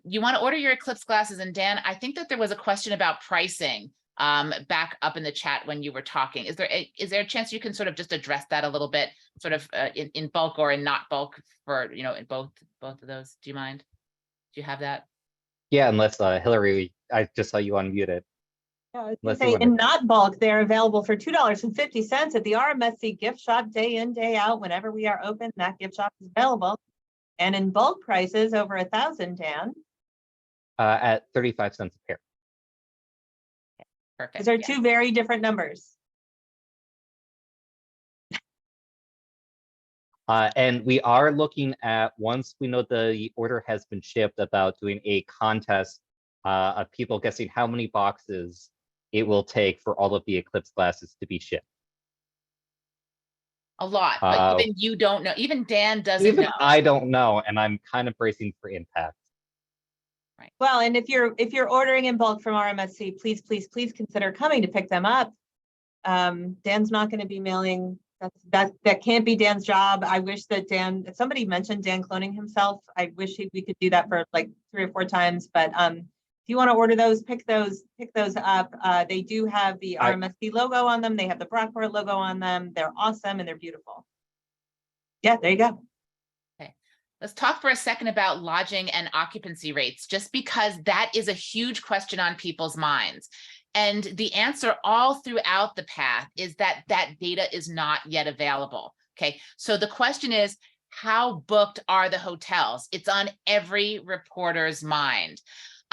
You want to order your Eclipse glasses, and Dan, I think that there was a question about pricing back up in the chat when you were talking. Is there a chance you can sort of just address that a little bit, sort of in bulk or in not bulk for, in both of those? Do you mind? Do you have that? Yeah, unless Hillary, I just saw you unmuted. Yeah, Let's say see in not bulk, they're available for $2.50 at the RMSC gift shop day in, day out. Whenever we are open, that gift shop is available. And in bulk prices over $1,000, Dan. At 35 cents a pair. Perfect. These are two very different numbers. And we are looking at, once we know the order has been shipped, about doing a contest of people guessing how many boxes it will take for all of the Eclipse glasses to be shipped. A lot, but even you don't know. Even Dan doesn't know. I don't know, and I'm kind of bracing for impact. Right. Well, and if you're ordering in bulk from RMSC, please consider coming to pick them up. Dan's not going to be mailing. That can't be Dan's job. I wish that somebody mentioned Dan cloning himself. I wish we could do that for like 3 or 4 times, but if you want to order those, pick those up. They do have the RMSC logo on them. They have the Brockport logo on them. They're awesome and they're beautiful. Yeah, there you go. Okay. Let's talk for a second about lodging and occupancy rates, just because that is a huge question on people's minds. And the answer all throughout the path is that data is not yet available. Okay, so the question is, how booked are the hotels? It's on every reporter's mind.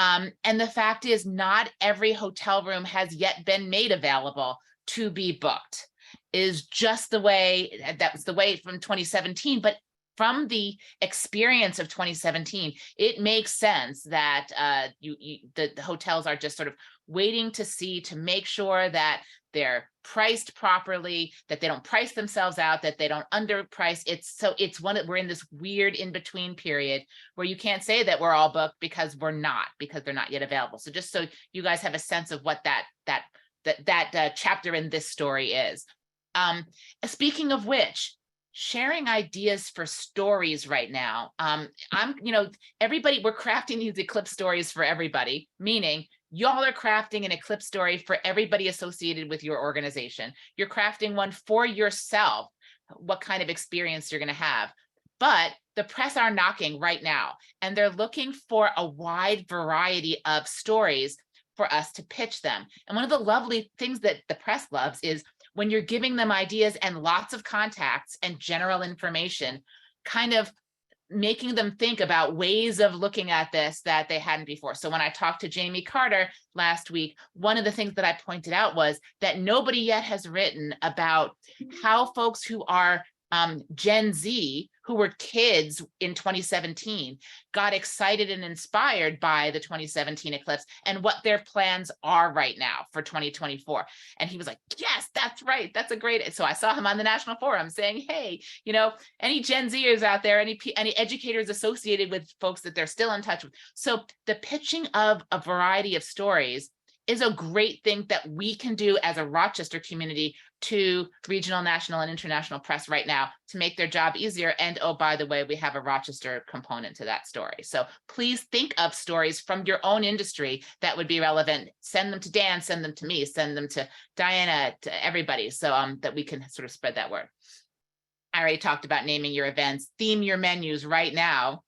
And the fact is, not every hotel room has yet been made available to be booked. Is just the way, that was the way from 2017, but from the experience of 2017, it makes sense that the hotels are just sort of waiting to see, to make sure that they're priced properly, that they don't price themselves out, that they don't underprice. We're in this weird in-between period where you can't say that we're all booked because we're not, because they're not yet available. So just so you guys have a sense of what that chapter in this story is. Speaking of which, sharing ideas for stories right now. Everybody, we're crafting these eclipse stories for everybody, meaning y'all are crafting an eclipse story for everybody associated with your organization. You're crafting one for yourself, what kind of experience you're going to have. But the press are knocking right now, and they're looking for a wide variety of stories for us to pitch them. And one of the lovely things that the press loves is when you're giving them ideas and lots of contacts and general information, kind of making them think about ways of looking at this that they hadn't before. So when I talked to Jamie Carter last week, one of the things that I pointed out was that nobody yet has written about how folks who are Gen Z, who were kids in 2017, got excited and inspired by the 2017 eclipse and what their plans are right now for 2024. And he was like, yes, that's right. That's a great. So I saw him on the National Forum saying, hey, any Gen Zers out there, any educators associated with folks that they're still in touch with. So the pitching of a variety of stories is a great thing that we can do as a Rochester community to regional, national, and international press right now to make their job easier. And oh, by the way, we have a Rochester component to that story. So please think of stories from your own industry that would be relevant. Send them to Dan, send them to me, send them to Diana, to everybody, so that we can sort of spread that word. I already talked about naming your events, theme your menus right now.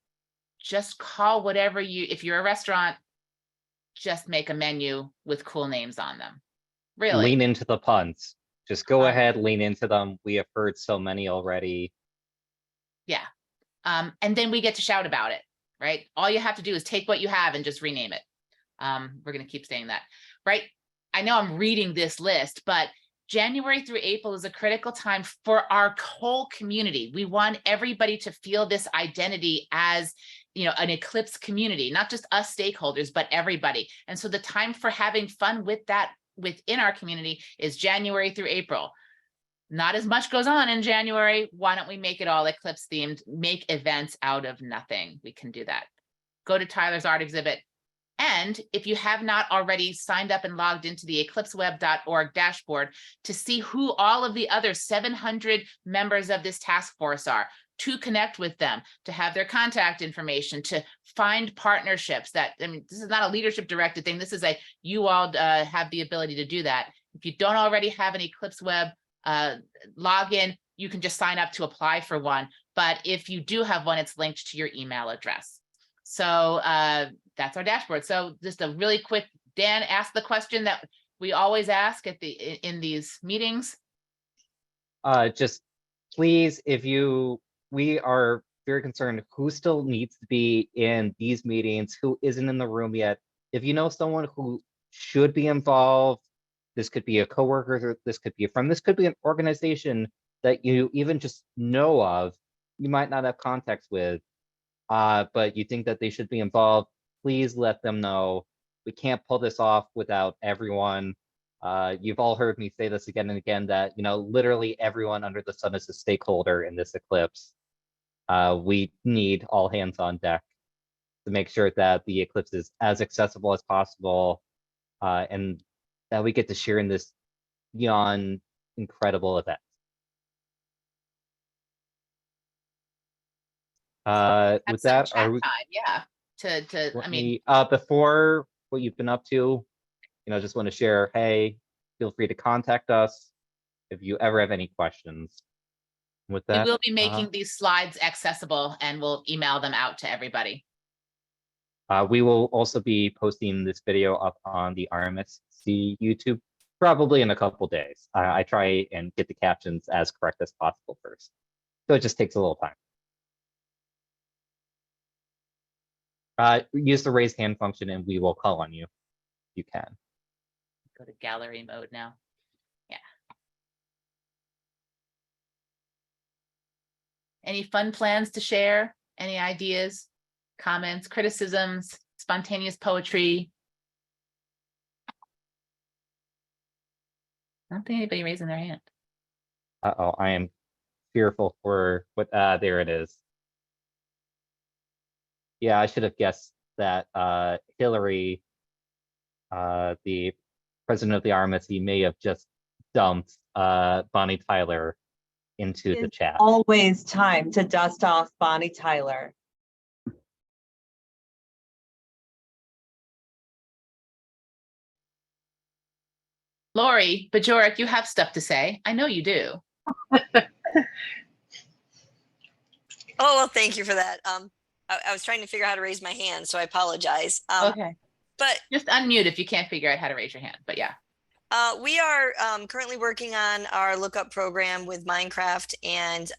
Just call whatever if you're a restaurant, just make a menu with cool names on them. Really. Lean into the puns. Just go ahead, lean into them. We have heard so many already. Yeah. And then we get to shout about it, right? All you have to do is take what you have and just rename it. We're going to keep saying that, right? I know I'm reading this list, but January through April is a critical time for our whole community. We want everybody to feel this identity as an eclipse community, not just us stakeholders, but everybody. And so the time for having fun with that within our community is January through April. Not as much goes on in January. Why don't we make it all eclipse themed? Make events out of nothing. We can do that. Go to Tyler's art exhibit. And if you have not already signed up and logged into the eclipseweb.org dashboard to see who all of the other 700 members of this task force are, to connect with them, to have their contact information, to find partnerships this is not a leadership directed thing. This is you all have the ability to do that. If you don't already have an Eclipse Web login, you can just sign up to apply for one. But if you do have one, it's linked to your email address. So that's our dashboard. So just a really quick, Dan asked the question that we always ask in these meetings. Just please, we are very concerned who still needs to be in these meetings, who isn't in the room yet. If you know someone who should be involved, this could be a coworker, this could be a friend, this could be an organization that you even just know of, you might not have contacts with, but you think that they should be involved, please let them know. We can't pull this off without everyone. You've all heard me say this again and again, that literally everyone under the sun is a stakeholder in this eclipse. We need all hands on deck to make sure that the eclipse is as accessible as possible, and that we get to share in this beyond incredible event. With that, chat time, yeah. Before what you've been up to, just want to share, hey, feel free to contact us if you ever have any questions. With that, we will be making these slides accessible and we'll email them out to everybody. We will also be posting this video up on the RMSC YouTube probably in a couple days. I try and get the captions as correct as possible first, so it just takes a little time. Use the raise hand function and we will call on you. You can go to gallery mode now. Yeah. Any fun plans to share? Any ideas, comments, criticisms, spontaneous poetry? I don't think anybody raising their hand. Uh-oh, I am fearful for what, there it is. Yeah, I should have guessed that, Hillary, the president of the RMSC may have just dumped, Bonnie Tyler into the It's chat. always time to dust off Bonnie Tyler. Lori Bajorek, you have stuff to say. I know you do. Oh, well, thank you for that. I was trying to figure out how to raise my hand, so I apologize. Okay. But Just unmute if you can't figure out how to raise your hand, but yeah. we are currently working on our lookup program with Minecraft, and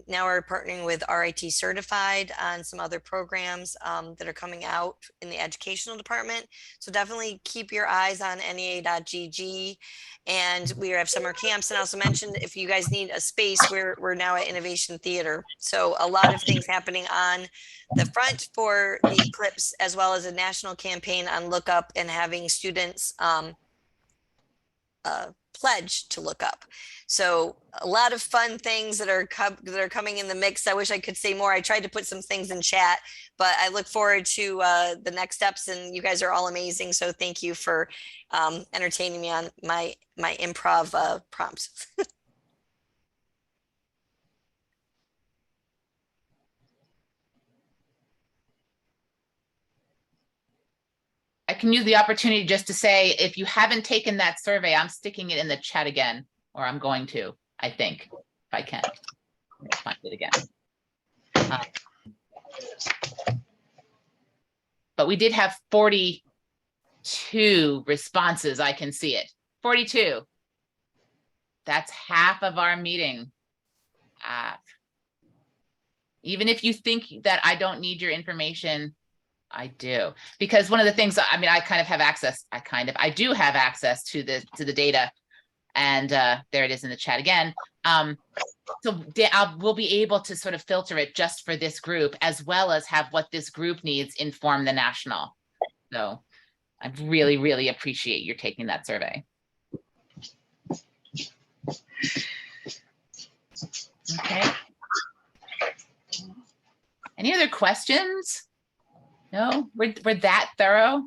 now we're partnering with RIT Certified on some other programs that are coming out in the educational department. So definitely keep your eyes on NEA.gg. And we have summer camps. And I also mentioned if you guys need a space, we're now at Innovation Theater. So a lot of things happening on the front for the eclipse, as well as a national campaign on lookup and having students pledge to look up. So a lot of fun things that are coming in the mix. I wish I could say more. I tried to put some things in chat, but I look forward to the next steps, and you guys are all amazing. So thank you for entertaining me on my improv prompts. I can use the opportunity just to say, if you haven't taken that survey, I'm sticking it in the chat again, or I'm going to, I think, if I can. Let's find it again. But we did have 42 responses. I can see it. 42. That's half of our meeting. Even if you think that I don't need your information, I do, because one of the things, I mean, I kind of have access, I do have access to the data, and there it is in the chat again. So we'll be able to sort of filter it just for this group, as well as have what this group needs inform the national. So I really, really appreciate your taking that survey. Okay. Any other questions? No, we're that thorough.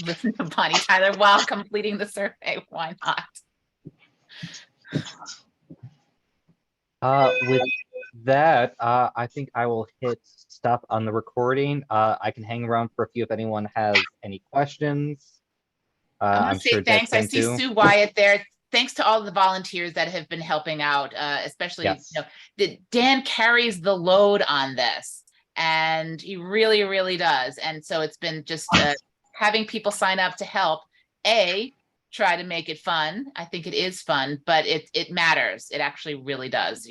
Listen to Bonnie Tyler while completing the survey. Why not? With that, I think I will hit stop on the recording. I can hang around for a few if anyone has any questions. I want I'm to say sure Jen thanks. I can see too. Sue Wyatt there. Thanks to all the volunteers that have been helping out, especially, Yes. you know, Dan carries the load on this, and he really, really does. And so it's been just having people sign up to help, try to make it fun. I think it is fun, but it matters. It actually really does.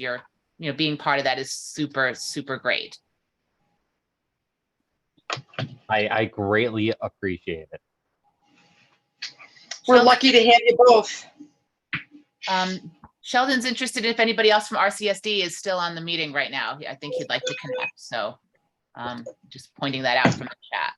Being part of that is super, super great. I greatly appreciate it. We're lucky to have you both. Sheldon's interested if anybody else from RCSD is still on the meeting right now. I think he'd like to connect. So just pointing that out from the chat.